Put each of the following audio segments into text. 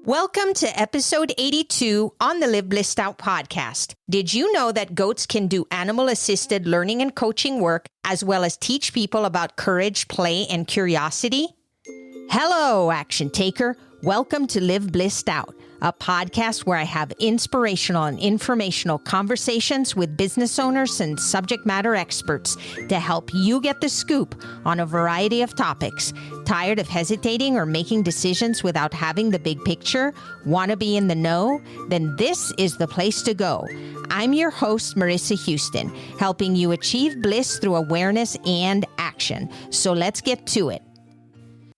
Welcome to episode 82 on the Live Blissed Out podcast. Did you know that goats can do animal-assisted learning and coaching work, as well as teach people about courage, play, and curiosity? Hello, action taker. Welcome to Live Blissed Out, a podcast where I have inspirational and informational conversations with business owners and subject matter experts to help you get the scoop on a variety of topics. Tired of hesitating or making decisions without having the big picture? Want to be in the know? Then this is the place to go. I'm your host, Marissa Houston, helping you achieve bliss through awareness and action. So let's get to it.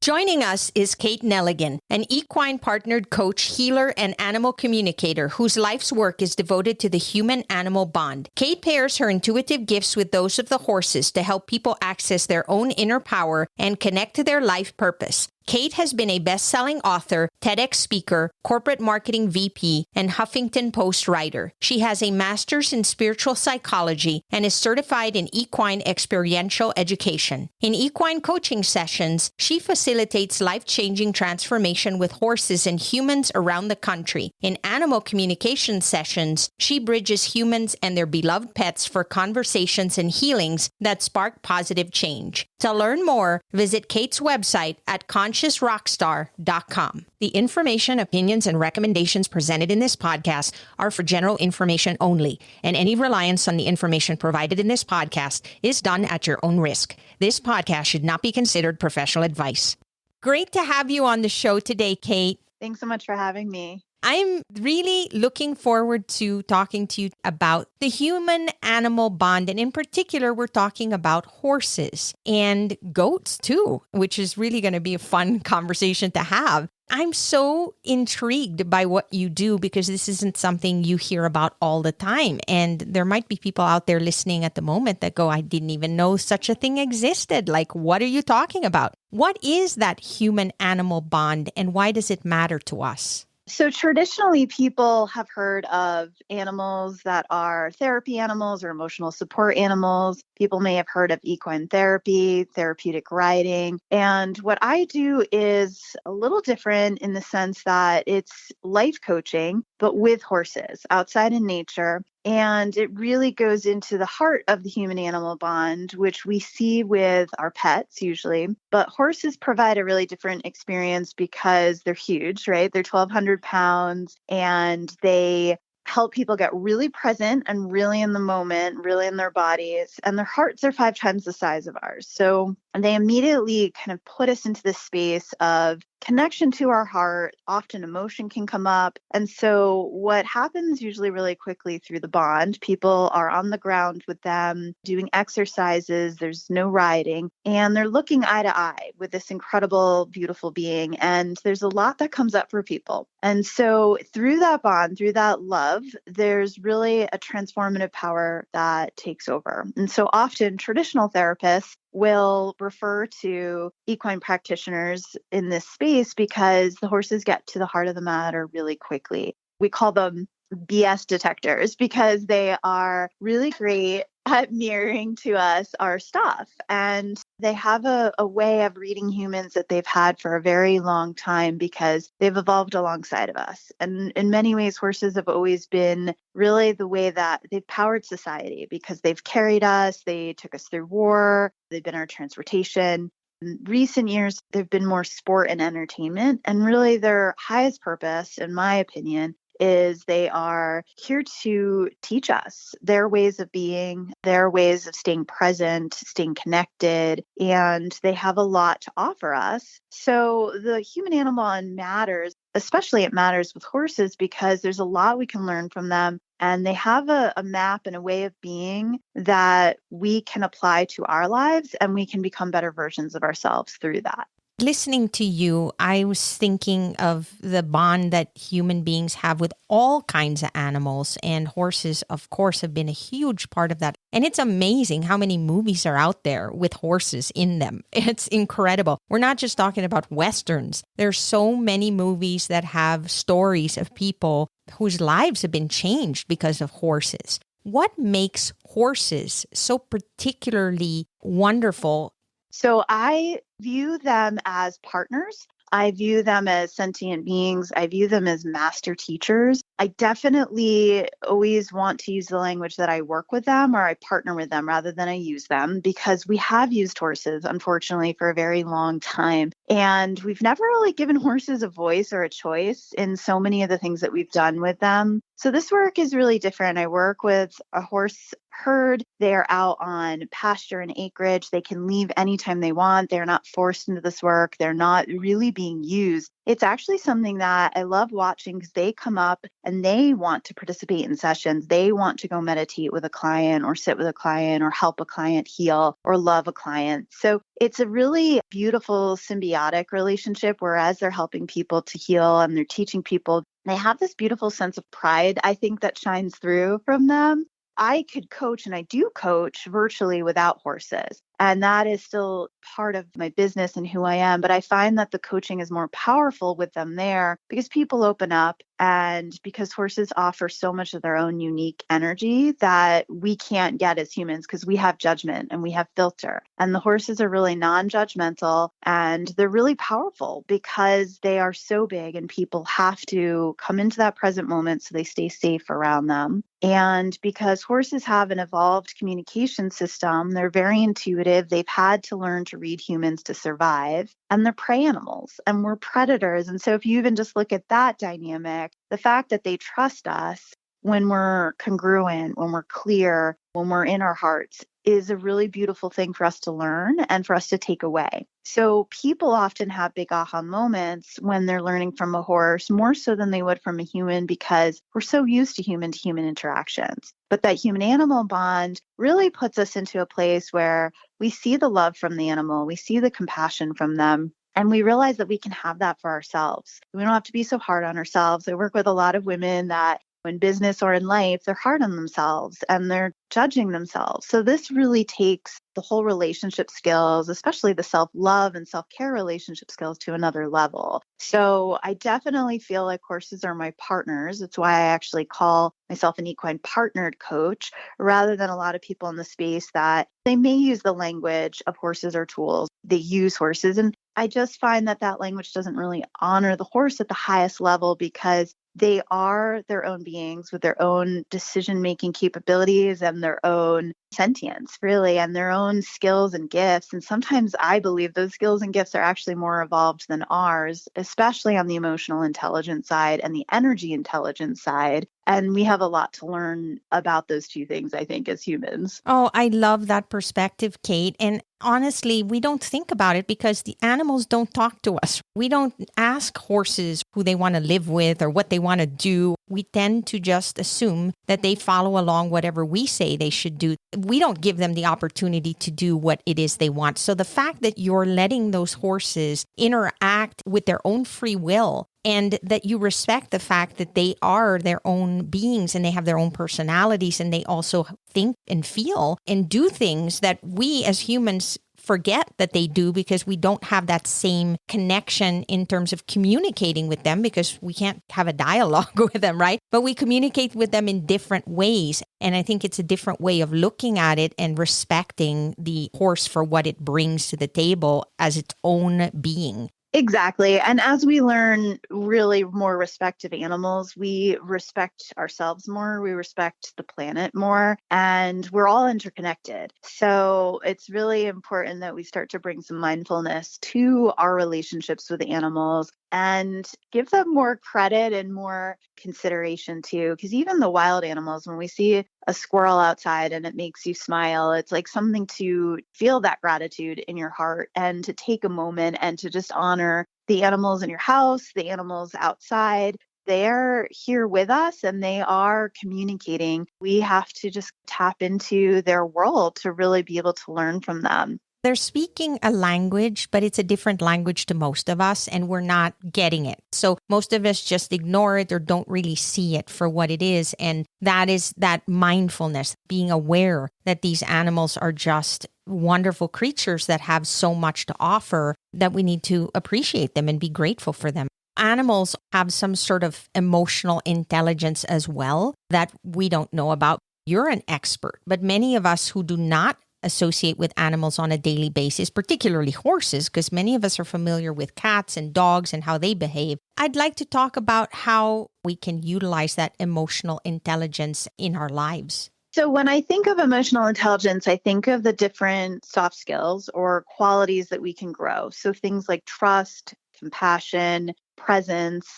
Joining us is Kate Neligan, an equine-partnered coach, healer, and animal communicator whose life's work is devoted to the human-animal bond. Kate pairs her intuitive gifts with those of the horses to help people access their own inner power and connect to their life purpose. Kate has been a best-selling author, TEDx speaker, corporate marketing VP, and Huffington Post writer. She has a master's in spiritual psychology and is certified in Equine Experiential Education. In equine coaching sessions, she facilitates life-changing transformation with horses and humans around the country. In animal communication sessions, she bridges humans and their beloved pets for conversations and healings that spark positive change. To learn more, visit Kate's website at consciousrockstar.com. The information, opinions, and recommendations presented in this podcast are for general information only, and any reliance on the information provided in this podcast is done at your own risk. This podcast should not be considered professional advice. Great to have you on the show today, Kate. Thanks so much for having me. I'm really looking forward to talking to you about the human-animal bond. And in particular, we're talking about horses and goats too, which is really going to be a fun conversation to have. I'm so intrigued by what you do because this isn't something you hear about all the time. And there might be people out there listening at the moment that go, I didn't even know such a thing existed. Like, what are you talking about? What is that human-animal bond and why does it matter to us? So traditionally, people have heard of animals that are therapy animals or emotional support animals. People may have heard of equine therapy, therapeutic riding. And what I do is a little different in the sense that it's life coaching, but with horses outside in nature. And it really goes into the heart of the human-animal bond, which we see with our pets usually. But horses provide a really different experience because they're huge, right? They're 1,200 pounds and they help people get really present and really in the moment, really in their bodies. And their hearts are 5 times the size of ours. So they immediately kind of put us into this space of connection to our heart. Often emotion can come up. And so what happens usually really quickly through the bond, people are on the ground with them doing exercises. There's no riding and they're looking eye to eye with this incredible, beautiful being. And there's a lot that comes up for people. And so through that bond, through that love, there's really a transformative power that takes over. And so often traditional therapists will refer to equine practitioners in this space because the horses get to the heart of the matter really quickly. We call them BS detectors because they are really great at mirroring to us our stuff. And they have a way of reading humans that they've had for a very long time because they've evolved alongside of us. And in many ways, horses have always been really the way that they've powered society because they've carried us, they took us through war, they've been our transportation. In recent years, they've been more sport and entertainment. And really their highest purpose, in my opinion, is they are here to teach us their ways of being, their ways of staying present, staying connected, and they have a lot to offer us. So the human-animal bond matters, especially it matters with horses because there's a lot we can learn from them. And they have a map and a way of being that we can apply to our lives and we can become better versions of ourselves through that. Listening to you, I was thinking of the bond that human beings have with all kinds of animals, and horses, of course, have been a huge part of that. And it's amazing how many movies are out there with horses in them. It's incredible. We're not just talking about Westerns. There's so many movies that have stories of people whose lives have been changed because of horses. What makes horses so particularly wonderful? So I view them as partners. I view them as sentient beings. I view them as master teachers. I definitely always want to use the language that I work with them or I partner with them rather than I use them, because we have used horses, unfortunately, for a very long time. And we've never really given horses a voice or a choice in so many of the things that we've done with them. So this work is really different. I work with a horse herd. They're out on pasture and acreage. They can leave anytime they want. They're not forced into this work. They're not really being used. It's actually something that I love watching because they come up and they want to participate in sessions. They want to go meditate with a client or sit with a client or help a client heal or love a client. So it's a really beautiful symbiotic relationship, whereas they're helping people to heal and they're teaching people. They have this beautiful sense of pride, I think, that shines through from them. I could coach, and I do coach virtually without horses. And that is still part of my business and who I am. But I find that the coaching is more powerful with them there because people open up and because horses offer so much of their own unique energy that we can't get as humans because we have judgment and we have filter. And the horses are really non-judgmental and they're really powerful because they are so big and people have to come into that present moment so they stay safe around them. And because horses have an evolved communication system, they're very intuitive. They've had to learn to read humans to survive, and they're prey animals and we're predators. And so if you even just look at that dynamic, the fact that they trust us when we're congruent, when we're clear, when we're in our hearts is a really beautiful thing for us to learn and for us to take away. So people often have big aha moments when they're learning from a horse, more so than they would from a human, because we're so used to human interactions. But that human animal bond really puts us into a place where we see the love from the animal, we see the compassion from them. And we realize that we can have that for ourselves. We don't have to be so hard on ourselves. I work with a lot of women that in business or in life, they're hard on themselves and they're judging themselves. So this really takes the whole relationship skills, especially the self-love and self-care relationship skills, to another level. So I definitely feel like horses are my partners. It's why I actually call myself an equine-partnered coach, rather than a lot of people in the space that they may use the language of horses or tools. They use horses. And I just find that that language doesn't really honor the horse at the highest level, because they are their own beings with their own decision-making capabilities and their own sentience, really, and their own skills and gifts. And sometimes I believe those skills and gifts are actually more evolved than ours, especially on the emotional intelligence side and the energy intelligence side. And we have a lot to learn about those two things, I think, as humans. Oh, I love that perspective, Kate. And honestly, we don't think about it because the animals don't talk to us. We don't ask horses who they want to live with or what they want to do. We tend to just assume that they follow along whatever we say they should do. We don't give them the opportunity to do what it is they want. So the fact that you're letting those horses interact with their own free will, and that you respect the fact that they are their own beings and they have their own personalities and they also think and feel and do things that we as humans forget that they do because we don't have that same connection in terms of communicating with them, because we can't have a dialogue with them, right? But we communicate with them in different ways. And I think it's a different way of looking at it and respecting the horse for what it brings to the table as its own being. Exactly. And as we learn really more respect of animals, we respect ourselves more, we respect the planet more, and we're all interconnected. So it's really important that we start to bring some mindfulness to our relationships with animals and give them more credit and more consideration too. Because even the wild animals, when we see a squirrel outside and it makes you smile, it's like something to feel that gratitude in your heart and to take a moment and to just honor the animals in your house, the animals outside. They're here with us and they are communicating. We have to just tap into their world to really be able to learn from them. They're speaking a language, but it's a different language to most of us, and we're not getting it. So most of us just ignore it or don't really see it for what it is. And that is that mindfulness, being aware that these animals are just wonderful creatures that have so much to offer, that we need to appreciate them and be grateful for them. Animals have some sort of emotional intelligence as well that we don't know about. You're an expert, but many of us who do not associate with animals on a daily basis, particularly horses, because many of us are familiar with cats and dogs and how they behave. I'd like to talk about how we can utilize that emotional intelligence in our lives. So when I think of emotional intelligence, I think of the different soft skills or qualities that we can grow. So things like trust, compassion, presence,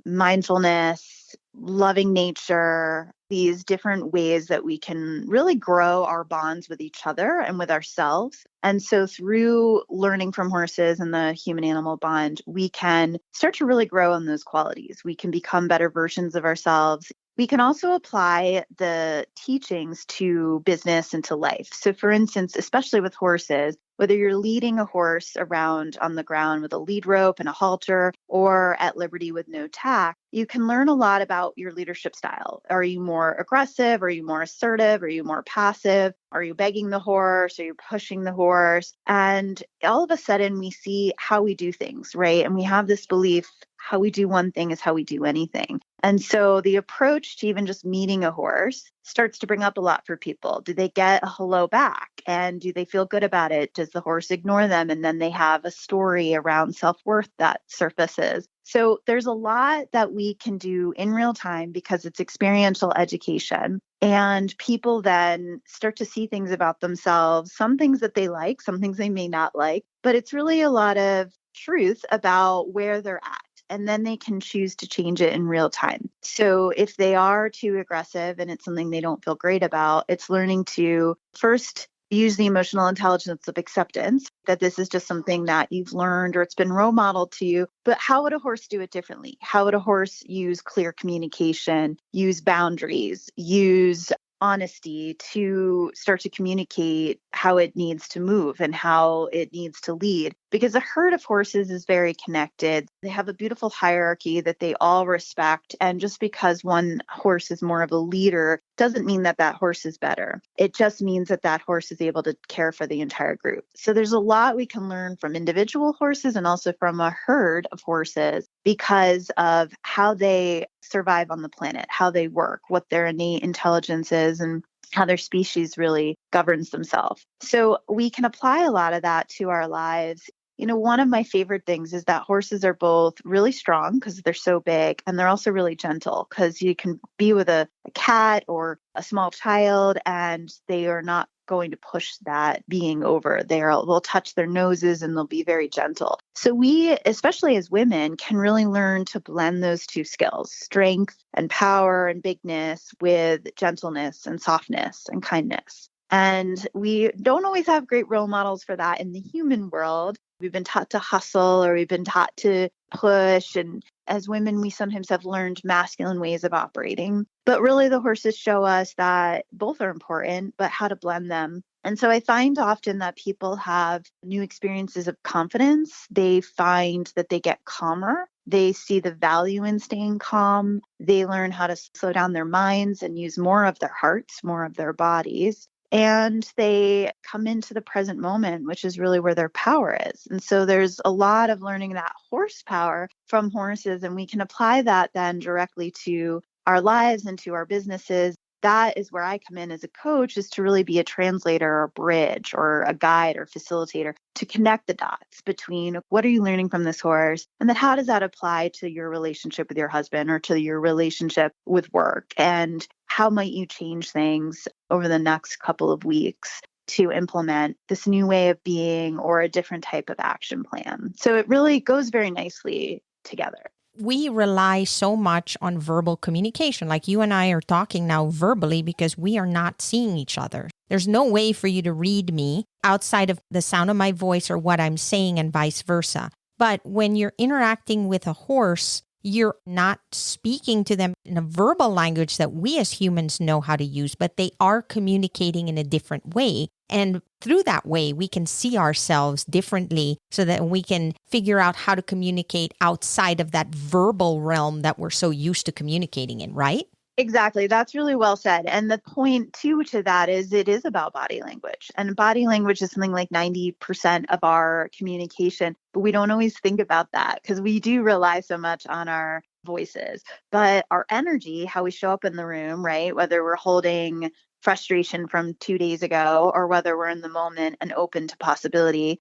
mindfulness, loving nature, these different ways that we can really grow our bonds with each other and with ourselves. And so through learning from horses and the human animal bond, we can start to really grow in those qualities. We can become better versions of ourselves. We can also apply the teachings to business and to life. So for instance, especially with horses, whether you're leading a horse around on the ground with a lead rope and a halter or at liberty with no tack, you can learn a lot about your leadership style. Are you more aggressive? Are you more assertive? Are you more passive? Are you begging the horse? Are you pushing the horse? And all of a sudden we see how we do things, right? And we have this belief how we do one thing is how we do anything. And so the approach to even just meeting a horse starts to bring up a lot for people. Do they get a hello back? And do they feel good about it? Does the horse ignore them? And then they have a story around self-worth that surfaces. So there's a lot that we can do in real time because it's experiential education. And people then start to see things about themselves, some things that they like, some things they may not like. But it's really a lot of truth about where they're at. And then they can choose to change it in real time. So if they are too aggressive and it's something they don't feel great about, it's learning to first use the emotional intelligence of acceptance, that this is just something that you've learned or it's been role modeled to you. But how would a horse do it differently? How would a horse use clear communication, use boundaries, use honesty to start to communicate how it needs to move and how it needs to lead? Because a herd of horses is very connected. They have a beautiful hierarchy that they all respect. And just because one horse is more of a leader doesn't mean that that horse is better. It just means that that horse is able to care for the entire group. So there's a lot we can learn from individual horses and also from a herd of horses because of how they survive on the planet, how they work, what their innate intelligence is, and how their species really governs themselves. So we can apply a lot of that to our lives. You know, one of my favorite things is that horses are both really strong because they're so big, and they're also really gentle because you can be with a cat or a small child and they are not going to push that being over. They'll touch their noses and they'll be very gentle. So we, especially as women, can really learn to blend those two skills, strength and power and bigness with gentleness and softness and kindness. And we don't always have great role models for that in the human world. We've been taught to hustle or we've been taught to push. And as women, we sometimes have learned masculine ways of operating. But really, the horses show us that both are important, but how to blend them. And so I find often that people have new experiences of confidence. They find that they get calmer. They see the value in staying calm. They learn how to slow down their minds and use more of their hearts, more of their bodies. And they come into the present moment, which is really where their power is. And so there's a lot of learning that horsepower from horses, and we can apply that then directly to our lives and to our businesses. That is where I come in as a coach, is to really be a translator or a bridge or a guide or facilitator to connect the dots between what are you learning from this horse and then how does that apply to your relationship with your husband or to your relationship with work, and how might you change things over the next couple of weeks to implement this new way of being or a different type of action plan. So it really goes very nicely together. We rely so much on verbal communication. Like you and I are talking now verbally because we are not seeing each other. There's no way for you to read me outside of the sound of my voice or what I'm saying and vice versa. But when you're interacting with a horse, you're not speaking to them in a verbal language that we as humans know how to use, but they are communicating in a different way. And through that way, we can see ourselves differently so that we can figure out how to communicate outside of that verbal realm that we're so used to communicating in, right? Exactly. That's really well said. And the point too to that is it is about body language. And body language is something like 90% of our communication, but we don't always think about that because we do rely so much on our voices. But our energy, how we show up in the room, right? Whether we're holding frustration from 2 days ago, or whether we're in the moment and open to possibility,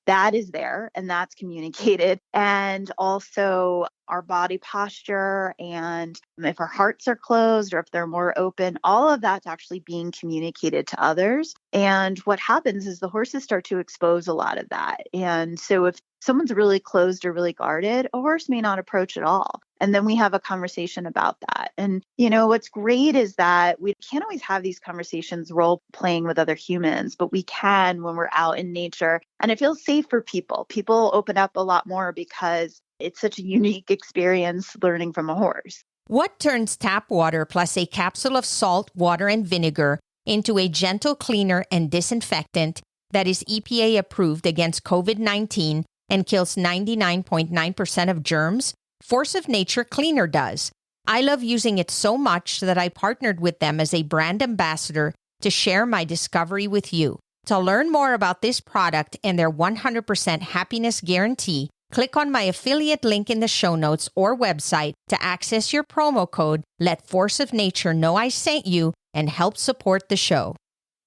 that is there and that's communicated. And also our body posture, and if our hearts are closed or if they're more open, all of that's actually being communicated to others. And what happens is the horses start to expose a lot of that. And so if someone's really closed or really guarded, a horse may not approach at all. And then we have a conversation about that. And, what's great is that we can't always have these conversations role playing with other humans, but we can when we're out in nature. And it feels safe for people. People open up a lot more because it's such a unique experience learning from a horse. What turns tap water plus a capsule of salt, water, and vinegar into a gentle cleaner and disinfectant that is EPA approved against COVID-19 and kills 99.9% of germs? Force of Nature Cleaner does. I love using it so much that I partnered with them as a brand ambassador to share my discovery with you. To learn more about this product and their 100% happiness guarantee, click on my affiliate link in the show notes or website to access your promo code. Let Force of Nature know I sent you and help support the show.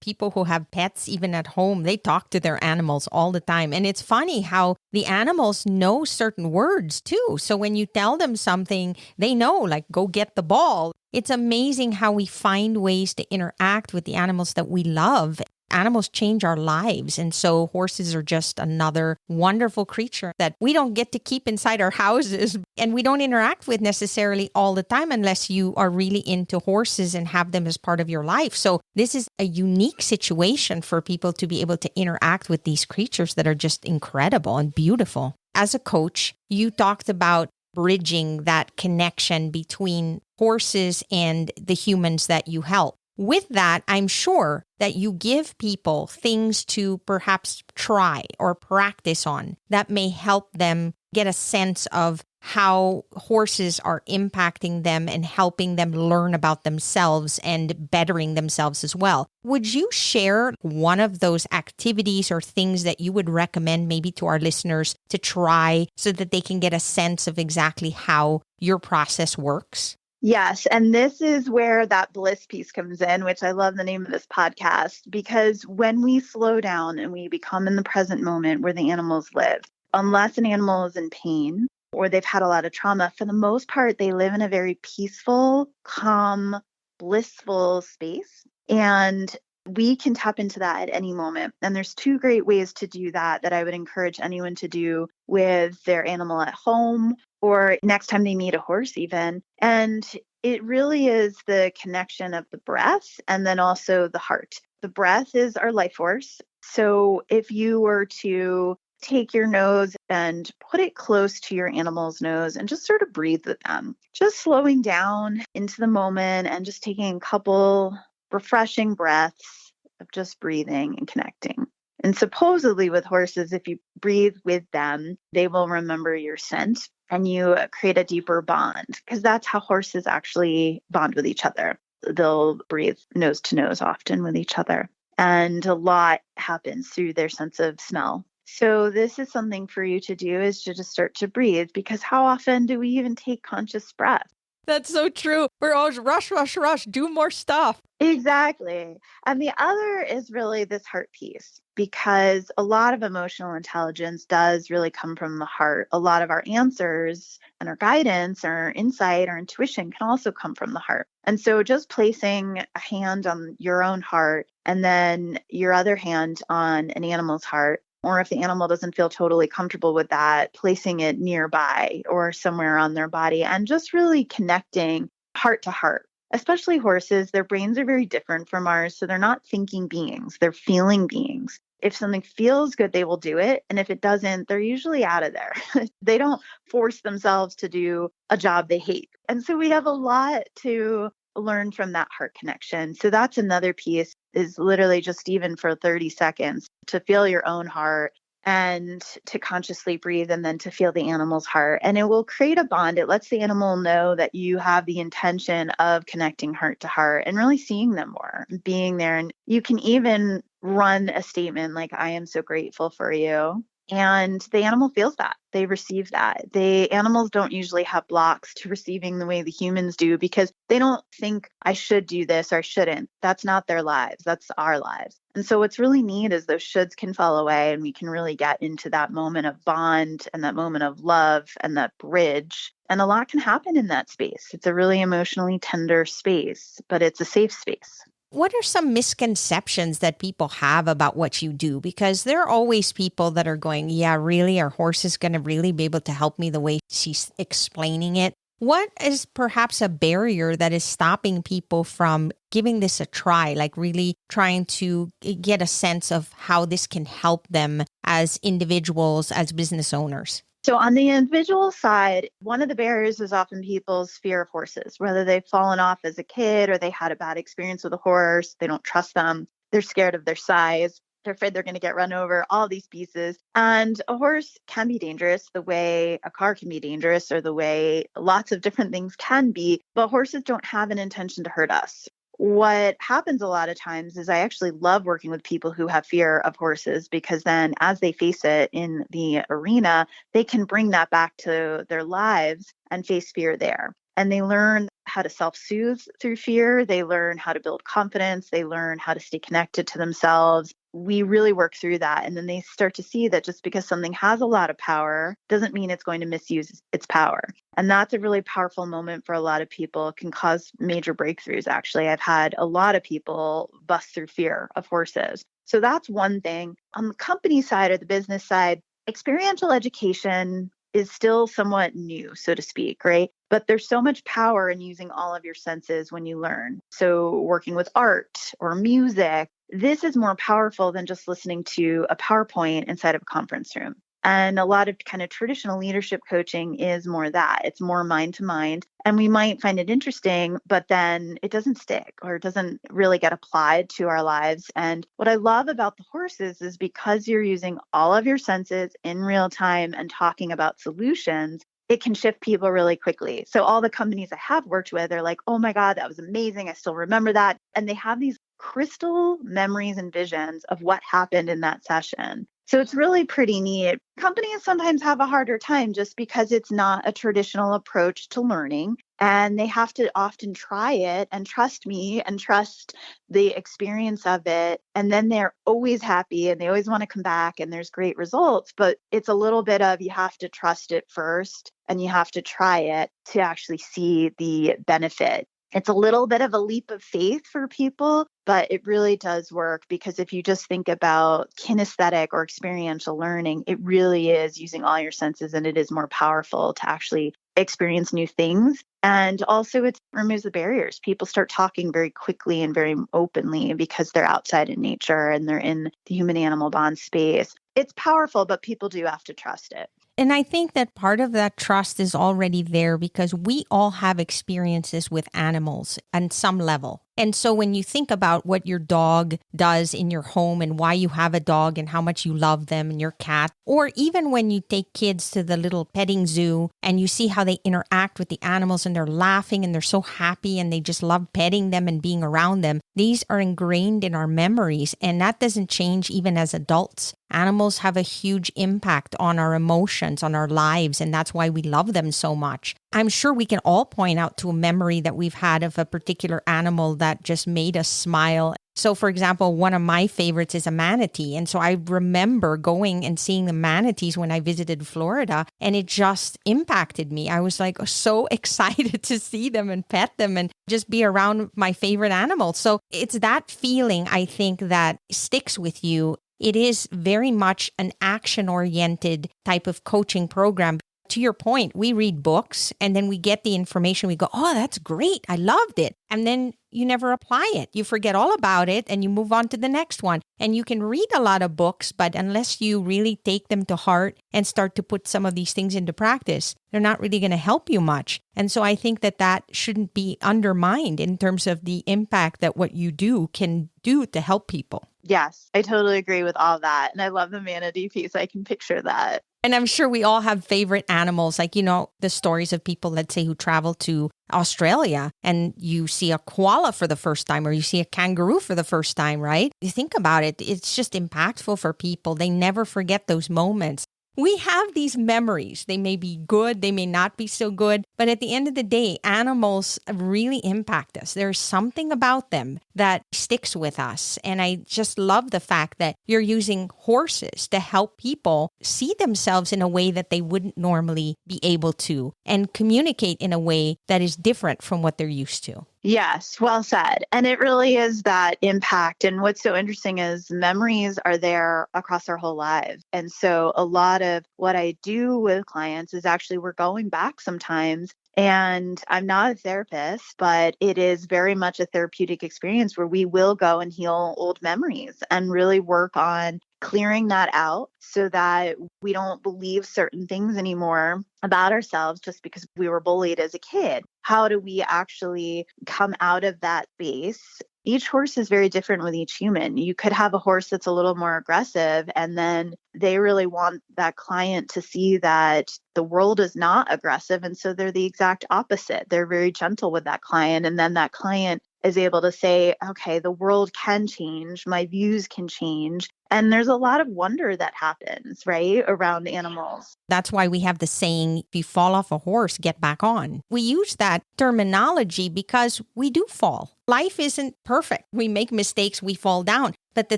People who have pets, even at home, they talk to their animals all the time. And it's funny how the animals know certain words too. So when you tell them something, they know, like, go get the ball. It's amazing how we find ways to interact with the animals that we love. Animals change our lives. And so horses are just another wonderful creature that we don't get to keep inside our houses and we don't interact with necessarily all the time unless you are really into horses and have them as part of your life. So this is a unique situation for people to be able to interact with these creatures that are just incredible and beautiful. As a coach, you talked about bridging that connection between horses and the humans that you help. With that, I'm sure that you give people things to perhaps try or practice on that may help them get a sense of how horses are impacting them and helping them learn about themselves and bettering themselves as well. Would you share one of those activities or things that you would recommend maybe to our listeners to try so that they can get a sense of exactly how your process works? Yes. And this is where that bliss piece comes in, which I love the name of this podcast, because when we slow down and we become in the present moment where the animals live, unless an animal is in pain or they've had a lot of trauma, for the most part, they live in a very peaceful, calm, blissful space. And we can tap into that at any moment. And there's two great ways to do that I would encourage anyone to do with their animal at home or next time they meet a horse even. And it really is the connection of the breath and then also the heart. The breath is our life force. So if you were to take your nose and put it close to your animal's nose and just sort of breathe with them, just slowing down into the moment and just taking a couple refreshing breaths of just breathing and connecting. And supposedly with horses, if you breathe with them, they will remember your scent and you create a deeper bond, because that's how horses actually bond with each other. They'll breathe nose to nose often with each other. And a lot happens through their sense of smell. So this is something for you to do, is to just start to breathe, because how often do we even take conscious breath? That's so true. We're always rush, rush, rush, do more stuff. Exactly. And the other is really this heart piece, because a lot of emotional intelligence does really come from the heart. A lot of our answers and our guidance, our insight, our intuition can also come from the heart. And so just placing a hand on your own heart and then your other hand on an animal's heart, or if the animal doesn't feel totally comfortable with that, placing it nearby or somewhere on their body and just really connecting heart to heart. Especially horses, their brains are very different from ours. So they're not thinking beings, they're feeling beings. If something feels good, they will do it. And if it doesn't, they're usually out of there. They don't force themselves to do a job they hate. And so we have a lot to learn from that heart connection. So that's another piece, is literally just even for 30 seconds to feel your own heart and to consciously breathe and then to feel the animal's heart. And it will create a bond. It lets the animal know that you have the intention of connecting heart to heart and really seeing them more, being there. And you can even run a statement like, I am so grateful for you. And the animal feels that. They receive that. The animals don't usually have blocks to receiving the way the humans do because they don't think I should do this or I shouldn't. That's not their lives. That's our lives. And so what's really neat is those shoulds can fall away and we can really get into that moment of bond and that moment of love and that bridge. And a lot can happen in that space. It's a really emotionally tender space, but it's a safe space. What are some misconceptions that people have about what you do? Because there are always people that are going, yeah, really, our horse is going to really be able to help me the way she's explaining it. What is perhaps a barrier that is stopping people from giving this a try, like really trying to get a sense of how this can help them as individuals, as business owners? So on the individual side, one of the barriers is often people's fear of horses, whether they've fallen off as a kid or they had a bad experience with a horse, they don't trust them, they're scared of their size, they're afraid they're going to get run over, all these pieces. And a horse can be dangerous the way a car can be dangerous or the way lots of different things can be, but horses don't have an intention to hurt us. What happens a lot of times is I actually love working with people who have fear of horses because then as they face it in the arena, they can bring that back to their lives and face fear there. And they learn how to self-soothe through fear. They learn how to build confidence. They learn how to stay connected to themselves. We really work through that. And then they start to see that just because something has a lot of power doesn't mean it's going to misuse its power. And that's a really powerful moment for a lot of people. It can cause major breakthroughs, actually. I've had a lot of people bust through fear of horses. So that's one thing. On the company side or the business side, experiential education is still somewhat new, so to speak, right? But there's so much power in using all of your senses when you learn. So working with art or music, this is more powerful than just listening to a PowerPoint inside of a conference room. And a lot of kind of traditional leadership coaching is more that. It's more mind to mind. And we might find it interesting, but then it doesn't stick or it doesn't really get applied to our lives. And what I love about the horses is because you're using all of your senses in real time and talking about solutions, it can shift people really quickly. So all the companies I have worked with are like, oh my God, that was amazing. I still remember that. And they have these crystal memories and visions of what happened in that session. So it's really pretty neat. Companies sometimes have a harder time just because it's not a traditional approach to learning. And they have to often try it and trust me and trust the experience of it. And then they're always happy and they always want to come back and there's great results. But it's a little bit of you have to trust it first and you have to try it to actually see the benefit. It's a little bit of a leap of faith for people, but it really does work because if you just think about kinesthetic or experiential learning, it really is using all your senses and it is more powerful to actually experience new things. And also it removes the barriers. People start talking very quickly and very openly because they're outside in nature and they're in the human animal bond space. It's powerful, but people do have to trust it. And I think that part of that trust is already there because we all have experiences with animals on some level. And so when you think about what your dog does in your home and why you have a dog and how much you love them and your cat, or even when you take kids to the little petting zoo and you see how they interact with the animals and they're laughing and they're so happy and they just love petting them and being around them, these are ingrained in our memories and that doesn't change even as adults. Animals have a huge impact on our emotions, on our lives, and that's why we love them so much. I'm sure we can all point out to a memory that we've had of a particular animal that just made us smile. So, for example, one of my favorites is a manatee. And so I remember going and seeing the manatees when I visited Florida, and it just impacted me. I was like so excited to see them and pet them and just be around my favorite animal. So it's that feeling, I think, that sticks with you. It is very much an action-oriented type of coaching program. To your point, we read books and then we get the information. We go, oh, that's great. I loved it. And then you never apply it. You forget all about it and you move on to the next one. And you can read a lot of books, but unless you really take them to heart and start to put some of these things into practice, they're not really going to help you much. And so I think that that shouldn't be undermined in terms of the impact that what you do can do to help people. Yes, I totally agree with all that. And I love the manatee piece. I can picture that. And I'm sure we all have favorite animals, like, the stories of people, let's say, who travel to Australia and you see a koala for the first time or you see a kangaroo for the first time, right? You think about it, it's just impactful for people. They never forget those moments. We have these memories. They may be good, they may not be so good, but at the end of the day, animals really impact us. There's something about them that sticks with us. And I just love the fact that you're using horses to help people see themselves in a way that they wouldn't normally be able to and communicate in a way that is different from what they're used to. Yes, well said. And it really is that impact. And what's so interesting is memories are there across our whole lives. And so a lot of what I do with clients is actually we're going back sometimes. And I'm not a therapist, but it is very much a therapeutic experience where we will go and heal old memories and really work on clearing that out so that we don't believe certain things anymore about ourselves just because we were bullied as a kid. How do we actually come out of that space? Each horse is very different with each human. You could have a horse that's a little more aggressive, and then they really want that client to see that the world is not aggressive. And so they're the exact opposite. They're very gentle with that client. And then that client is able to say, okay, the world can change, my views can change. And there's a lot of wonder that happens, right, around animals. That's why we have the saying, if you fall off a horse, get back on. We use that terminology because we do fall. Life isn't perfect. We make mistakes, we fall down. But the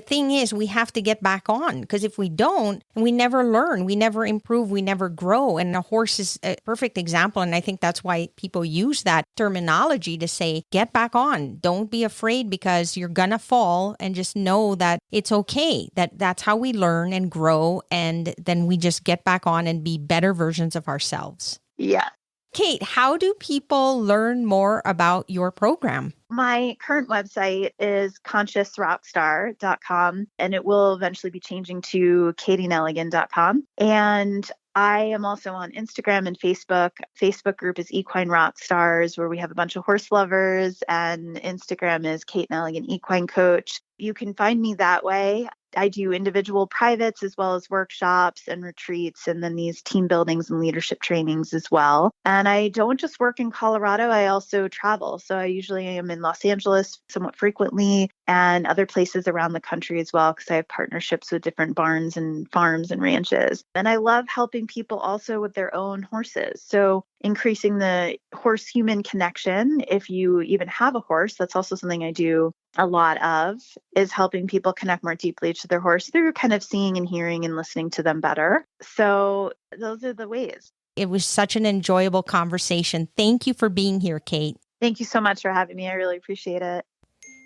thing is, we have to get back on, because if we don't, we never learn, we never improve, we never grow. And a horse is a perfect example. And I think that's why people use that terminology to say, get back on. Don't be afraid because you're going to fall, and just know that it's okay. That's how we learn and grow. And then we just get back on and be better versions of ourselves. Yeah. Kate, how do people learn more about your program? My current website is consciousrockstar.com, and it will eventually be changing to kateneligan.com. And I am also on Instagram and Facebook. Facebook group is Equine Rockstars, where we have a bunch of horse lovers, and Instagram is Kate Neligan Equine Coach. You can find me that way. I do individual privates as well as workshops and retreats, and then these team buildings and leadership trainings as well. And I don't just work in Colorado, I also travel. So I usually am in Los Angeles somewhat frequently, and other places around the country as well, because I have partnerships with different barns and farms and ranches. And I love helping people also with their own horses. So increasing the horse-human connection. If you even have a horse, that's also something I do a lot of, is helping people connect more deeply to their horse through kind of seeing and hearing and listening to them better. So those are the ways. It was such an enjoyable conversation. Thank you for being here, Kate. Thank you so much for having me. I really appreciate it.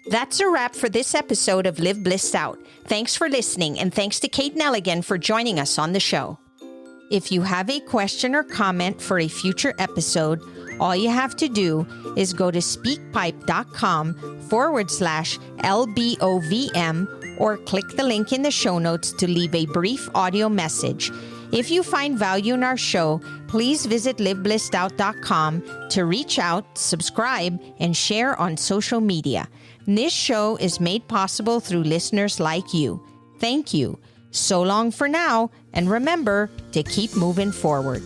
That's a wrap for this episode of Live Blissed Out. Thanks for listening, and thanks to Kate Neligan for joining us on the show. If you have a question or comment for a future episode, all you have to do is go to speakpipe.com/LBOVM or click the link in the show notes to leave a brief audio message. If you find value in our show, please visit liveblessedout.com to reach out, subscribe, and share on social media. This show is made possible through listeners like you. Thank you. So long for now, and remember to keep moving forward.